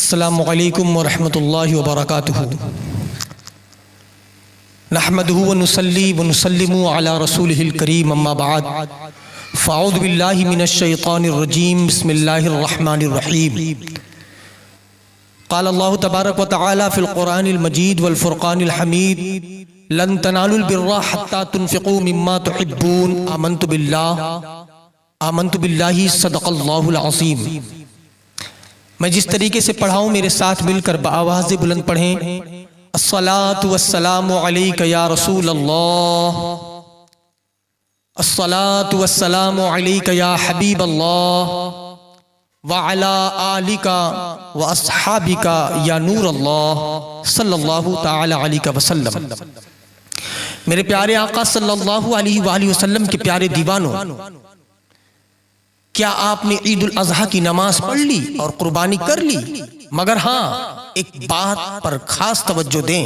السلام علیکم ورحمۃ اللہ وبرکاتہ۔ نحمده ونصلی ونسلم علی رسولہ الکریم، اما بعد فاعوذ باللہ من الشیطان الرجیم، بسم اللہ الرحمن الرحیم۔ قال اللہ تبارک وتعالی فی القرآن المجید والفرقان الحمید: لن تنالوا البر حتی تنفقوا مما تحبون، آمنت باللہ صدق اللہ العظیم۔ میں جس طریقے سے پڑھاؤں میرے ساتھ مل کر بآواز بلند پڑھیں: الصلاۃ والسلام علیک یا رسول اللہ، الصلاۃ والسلام علیک یا حبیب اللہ، وعلی آلک واصحابک یا نور اللہ، صلی اللہ تعالی علیہ وسلم۔ میرے پیارے آقا صلی اللہ علیہ وآلہ وسلم کے پیارے دیوانوں، کیا آپ نے عید الاضحیٰ کی نماز پڑھ لی اور قربانی کر لی؟ مگر ہاں، ایک بات پر خاص توجہ دیں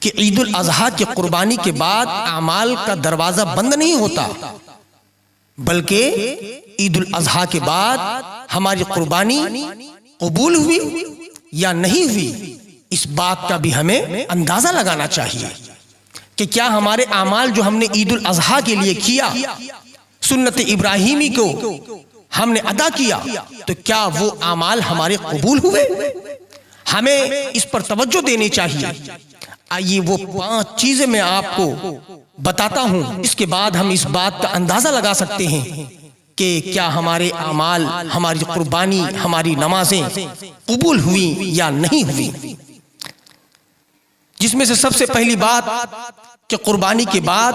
کہ عید الاضحیٰ کی قربانی کے بعد اعمال کا دروازہ بند نہیں ہوتا، بلکہ عید الاضحیٰ کے بعد ہماری قربانی قبول ہوئی یا نہیں ہوئی، اس بات کا بھی ہمیں اندازہ لگانا چاہیے کہ کیا ہمارے اعمال جو ہم نے عید الاضحیٰ کے لیے کیا، سنت ابراہیمی کو ہم نے ادا کیا، تو کیا وہ اعمال ہمارے قبول ہوئے؟ ہمیں اس پر توجہ دینی چاہیے۔ آئیے وہ 5 چیزیں میں آپ کو بتاتا ہوں، اس کے بعد ہم اس بات کا اندازہ لگا سکتے ہیں کہ کیا ہمارے اعمال، ہماری قربانی، ہماری نمازیں قبول ہوئیں یا نہیں ہوئیں۔ جس میں سے سب سے پہلی بات کہ قربانی کے بعد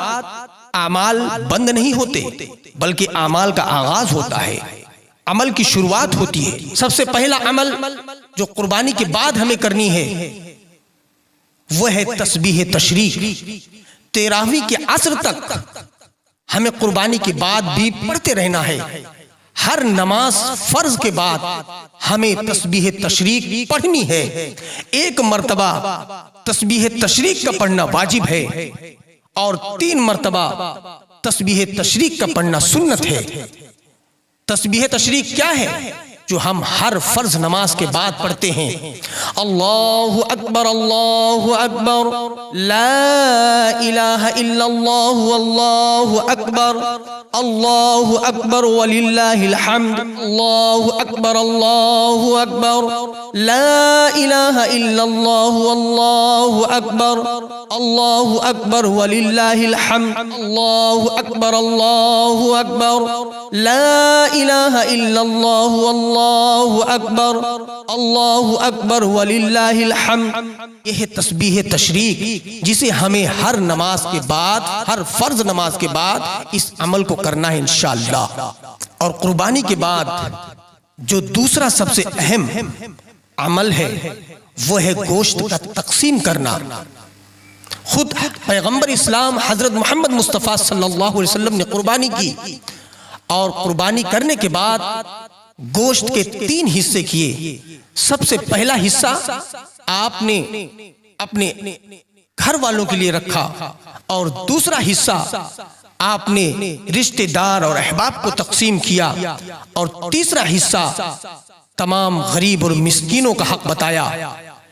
اعمال بند نہیں ہوتے، بلکہ اعمال کا آغاز ہوتا ہے، عمل کی شروعات ہوتی ہے۔ سب سے پہلا عمل جو قربانی کے بعد ہمیں کرنی ہے وہ ہے تسبیح تشریق۔ 13ویں کے عصر تک ہمیں قربانی کے بعد بھی پڑھتے رہنا ہے۔ ہر نماز فرض کے بعد ہمیں تسبیح تشریق پڑھنی ہے۔ ایک مرتبہ تسبیح تشریق کا پڑھنا واجب ہے اور 3 مرتبہ تسبیح تشریق کا پڑھنا سنت ہے۔ تسبیح تشریق کیا ہے جو ہم ہر فرض نماز کے بعد پڑھتے ہیں؟ اللہ اکبر، اللہ اکبر، لا الہ الا اللہ، واللہ اکبر، اللہ اکبر وللہ الحمد، اللہ اکبر، اللہ اکبر، لا الہ الا اللہ، واللہ اکبر، اللہ اکبر وللہ الحمد، اللہ اکبر، اللہ اکبر، لا الہ الا اللہ، واللہ اکبر، اللہ اکبر وللہ الحمد۔ یہ ہے تسبیح تشریق، جسے ہمیں ہر نماز کے بعد، ہر فرض نماز کے بعد اس عمل کو کرنا ہے انشاءاللہ۔ اور قربانی کے بعد جو دوسرا سب سے اہم عمل ہے وہ ہے گوشت کا تقسیم کرنا۔ خود پیغمبر اسلام حضرت محمد مصطفیٰ صلی اللہ علیہ وسلم نے قربانی کی، اور قربانی کرنے کے بعد گوشت کے 3 حصے کیے۔ سب سے پہلا حصہ آپ نے اپنے گھر والوں کے لیے رکھا، اور دوسرا حصہ آپ نے رشتہ دار اور احباب کو تقسیم کیا، اور تیسرا حصہ تمام غریب اور مسکینوں کا حق بتایا۔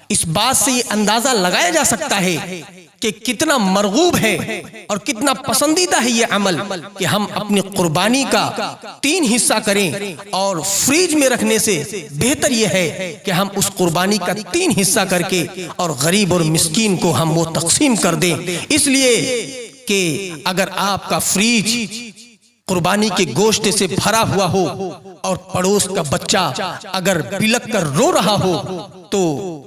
اس بات سے یہ اندازہ لگایا جا سکتا ہے کہ کتنا مرغوب ہے اور کتنا پسندیدہ ہے یہ عمل کہ ہم اپنی قربانی کا 3 حصہ کریں، اور فریج میں رکھنے سے بہتر یہ ہے کہ ہم اس قربانی کا 3 حصہ کر کے اور غریب اور مسکین کو ہم وہ تقسیم کر دیں۔ اس لیے کہ اگر آپ کا فریج قربانی کے گوشت سے بھرا ہوا ہو اور پڑوس کا بچہ اگر بلک کر رو رہا ہو تو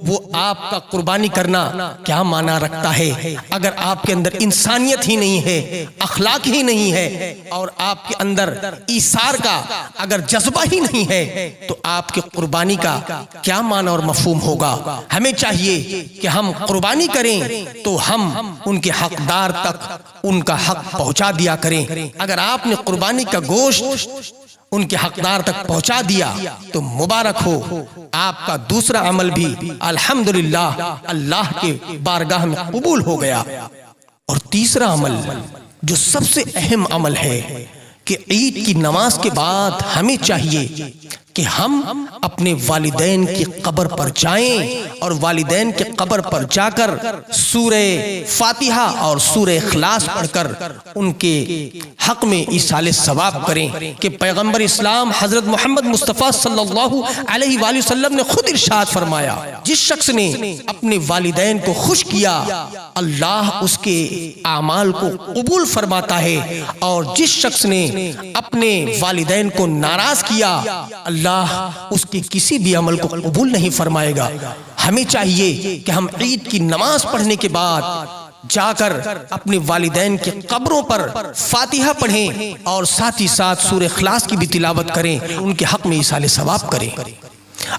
وہ آپ کا قربانی کرنا کیا معنی رکھتا ہے؟ اگر آپ کے اندر انسانیت ہی نہیں ہے، اخلاق ہی نہیں ہے، اور آپ کے اندر ایثار کا اگر جذبہ ہی نہیں ہے، تو آپ کی قربانی کا کیا معنی اور مفہوم ہوگا؟ ہمیں چاہیے کہ ہم قربانی کریں تو ہم ان کے حقدار تک ان کا حق پہنچا دیا کریں۔ اگر آپ نے قربانی کا گوشت ان کے حقدار تک پہنچا دیا تو مبارک ہو، آپ کا دوسرا عمل بھی الحمدللہ اللہ کے بارگاہ میں قبول ہو گیا۔ اور تیسرا عمل جو سب سے اہم عمل ہے کہ عید کی نماز کے بعد ہمیں چاہیے کہ ہم اپنے والدین کی قبر پر جائیں اور والدین کے قبر پر جا کر سورہ فاتحہ اور سورہ اخلاص پڑھ کر ان کے حق میں ایصال ثواب کریں کہ پیغمبر اسلام حضرت محمد مصطفیٰ صلی اللہ علیہ وآلہ وسلم نے خود ارشاد فرمایا، جس شخص نے اپنے والدین کو خوش کیا اللہ اس کے اعمال کو قبول فرماتا ہے، اور جس شخص نے اپنے والدین کو ناراض کیا اللہ اس کے کسی بھی عمل کو قبول نہیں فرمائے گا۔ ہمیں چاہیے کہ ہم عید کی نماز پڑھنے کے بعد جا کر اپنے والدین کے قبروں پر فاتحہ پڑھیں اور ساتھ ہی ساتھ سورہ اخلاص کی بھی تلاوت کریں، ان کے حق میں ایصال ثواب کریں،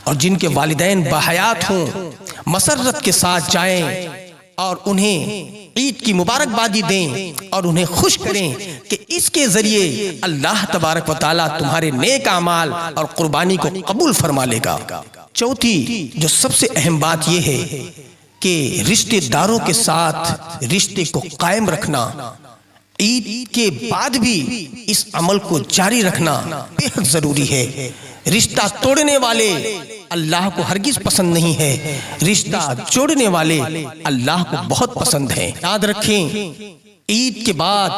اور جن کے والدین باحیات ہوں مسرت کے ساتھ جائیں اور انہیں عید کی مبارکبادی دیں اور انہیں خوش کریں کہ اس کے ذریعے اللہ تبارک و تعالیٰ تمہارے نیک اعمال اور قربانی کو قبول فرما لے گا۔ چوتھی جو سب سے اہم بات یہ ہے کہ رشتہ داروں کے ساتھ رشتے کو قائم رکھنا، عید کے بعد بھی اس عمل کو جاری رکھنا بے حد ضروری ہے۔ رشتہ توڑنے والے اللہ کو ہرگز پسند نہیں ہے، رشتہ جوڑنے والے اللہ کو بہت پسند ہیں۔ یاد رکھیں عید کے بعد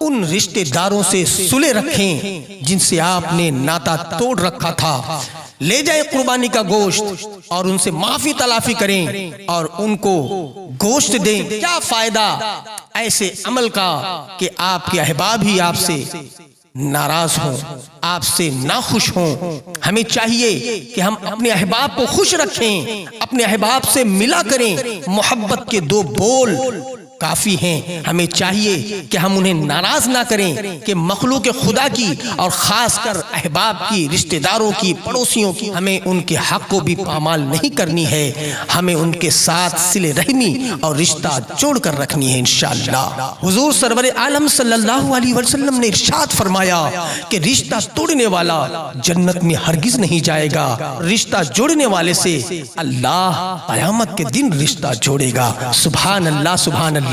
ان رشتہ داروں سے صلح رکھیں جن سے آپ نے ناتا توڑ رکھا تھا، لے جائیں قربانی کا گوشت اور ان سے معافی تلافی کریں اور ان کو گوشت دیں۔ کیا فائدہ ایسے عمل کا کہ آپ کے احباب ہی آپ سے ناراض ہوں، آپ سے ناخوش ہوں۔ ہمیں چاہیے کہ ہم اپنے احباب کو خوش رکھیں، اپنے احباب سے ملا کریں، محبت کے دو بول کافی ہیں۔ ہمیں چاہیے کہ ہم انہیں ناراض نہ کریں کہ مخلوق خدا کی اور خاص کر احباب کی، رشتہ داروں کی، پڑوسیوں کی ہمیں ان کے حق کو بھی پامال نہیں کرنی ہے، ہمیں ان کے ساتھ صلہ رحمی اور رشتہ جوڑ کر رکھنی ہے انشاءاللہ۔ حضور سرور عالم صلی اللہ علیہ وسلم نے ارشاد فرمایا کہ رشتہ توڑنے والا جنت میں ہرگز نہیں جائے گا، رشتہ جوڑنے والے سے اللہ قیامت کے دن رشتہ جوڑے گا۔ سبحان اللہ سبحان اللہ،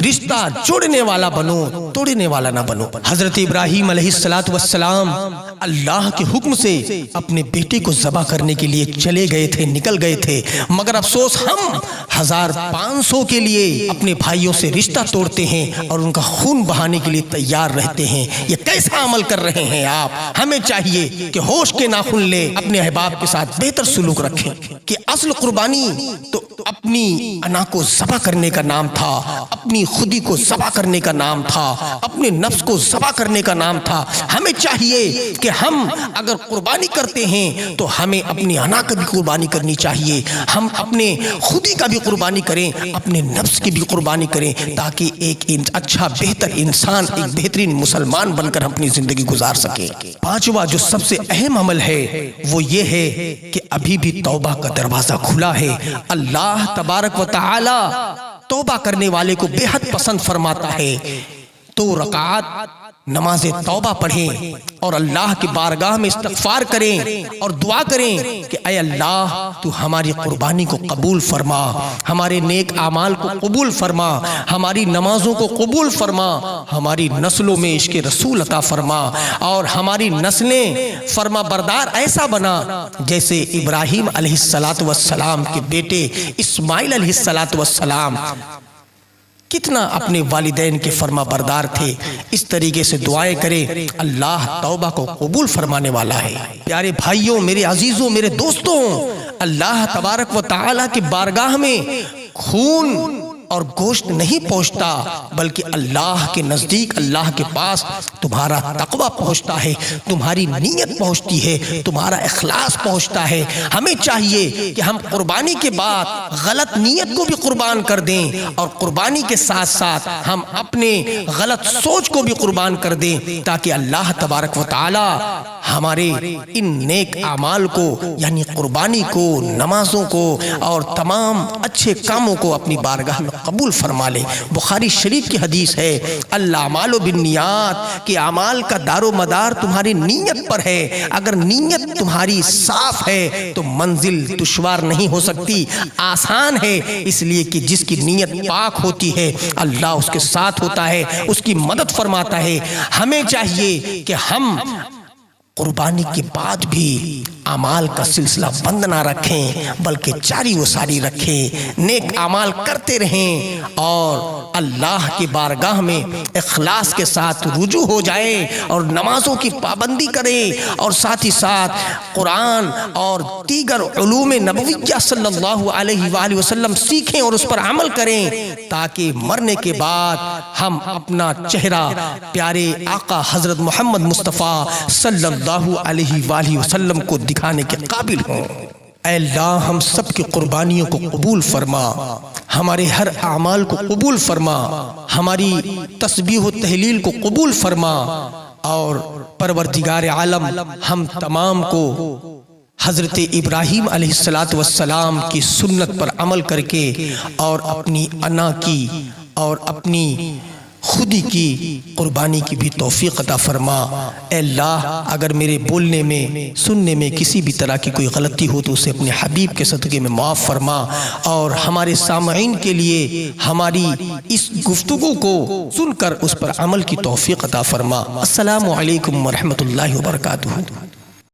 رشتہ جوڑنے والا بنو، توڑنے والا نہ بنو۔ حضرت ابراہیم علیہ السلام اللہ کے حکم سے اپنے بیٹے کو ذبح کرنے کے لیے چلے گئے تھے، نکل گئے تھے، مگر افسوس ہم 1500 کے لیے اپنے بھائیوں سے رشتہ توڑتے ہیں اور ان کا خون بہانے کے لیے تیار رہتے ہیں۔ یہ کیسا عمل کر رہے ہیں آپ؟ ہمیں چاہیے کہ ہوش کے ناخن لیں، اپنے احباب کے ساتھ بہتر سلوک رکھیں کہ اصل قربانی تو اپنی انا کو ذبح کرنے کا نام تھا، اپنی خودی کو ذبح کرنے کا نام تھا، اپنے نفس کو ذبح کرنے کا نام تھا۔ ہمیں چاہیے کہ ہم اگر قربانی کرتے ہیں تو ہمیں اپنی انا کا بھی قربانی کرنی چاہیے، ہم اپنے خودی کا بھی قربانی کریں، اپنے نفس کی بھی قربانی کریں، تاکہ ایک اچھا بہتر انسان، ایک بہترین مسلمان بن کر اپنی زندگی گزار سکے۔ پانچواں جو سب سے اہم عمل ہے وہ یہ ہے کہ ابھی بھی توبہ کا دروازہ کھلا ہے۔ اللہ تبارک و تعالی توبہ کرنے والے کو بے حد پسند فرماتا ہے۔ 2 رکعات نماز توبہ پڑھیں اور اللہ کی بارگاہ میں استغفار کریں اور دعا کریں کہ اے اللہ تو ہماری قربانی کو قبول فرما، ہمارے نیک اعمال کو قبول فرما، ہماری نمازوں کو قبول فرما، ہماری نسلوں میں عشق رسول عطا فرما، اور ہماری نسلیں فرما بردار ایسا بنا جیسے ابراہیم علیہ السلام کے بیٹے اسماعیل علیہ السلام کتنا اپنے والدین کے فرما بردار تھے۔ اس طریقے سے دعائیں کریں، اللہ توبہ کو قبول فرمانے والا ہے۔ پیارے بھائیوں، میرے عزیزوں، میرے دوستوں، اللہ تبارک و تعالیٰ کی بارگاہ میں خون اور گوشت نہیں پہنچتا، بلکہ اللہ کے نزدیک، اللہ کے پاس تمہارا تقوی پہنچتا ہے، تمہاری نیت پہنچتی ہے، تمہارا اخلاص پہنچتا ہے۔ ہمیں چاہیے کہ ہم قربانی کے بعد غلط نیت کو بھی قربان کر دیں اور قربانی کے ساتھ ساتھ ہم اپنے غلط سوچ کو بھی قربان کر دیں، تاکہ اللہ تبارک و تعالی ہمارے ان نیک اعمال کو، یعنی قربانی کو، نمازوں کو اور تمام اچھے کاموں کو اپنی بارگاہ میں قبول فرما لے۔ بخاری شریف کی حدیث ہے، الاعمال بالنیات، کہ اعمال کا دار و مدار تمہاری نیت پر ہے۔ اگر نیت تمہاری صاف ہے تو منزل دشوار نہیں ہو سکتی، آسان ہے، اس لیے کہ جس کی نیت پاک ہوتی ہے اللہ اس کے ساتھ ہوتا ہے، اس کی مدد فرماتا ہے۔ ہمیں چاہیے کہ ہم قربانی کے بعد بھی اعمال کا سلسلہ بند نہ رکھیں بلکہ جاری و ساری رکھیں، نیک اعمال کرتے رہیں اور اللہ کی بارگاہ میں اخلاص کے ساتھ رجوع ہو جائیں اور نمازوں کی پابندی کریں اور ساتھ ہی ساتھ قرآن اور دیگر علوم نبویہ صلی اللہ علیہ وآلہ وسلم سیکھیں اور اس پر عمل کریں تاکہ مرنے کے بعد ہم اپنا چہرہ پیارے آقا حضرت محمد مصطفیٰ صلی اللہ علیہ وآلہ وسلم کو دکھانے کے قابل ہوں۔ اے اللہ ہم سب کی قربانیوں کو قبول فرما، ہمارے ہر اعمال کو قبول فرما، ہماری تسبیح و تہلیل کو قبول فرما، اور پروردگار عالم ہم تمام کو حضرت ابراہیم علیہ السلام کی سنت پر عمل کر کے اور اپنی انا کی اور اپنی خودی کی قربانی کی بھی توفیق عطا فرما۔ اے اللہ اگر میرے بولنے میں سننے میں کسی بھی طرح کی کوئی غلطی ہو تو اسے اپنے حبیب کے صدقے میں معاف فرما، اور ہمارے سامعین کے لیے ہماری اس گفتگو کو سن کر اس پر عمل کی توفیق عطا فرما۔ السلام علیکم ورحمۃ اللہ وبرکاتہ۔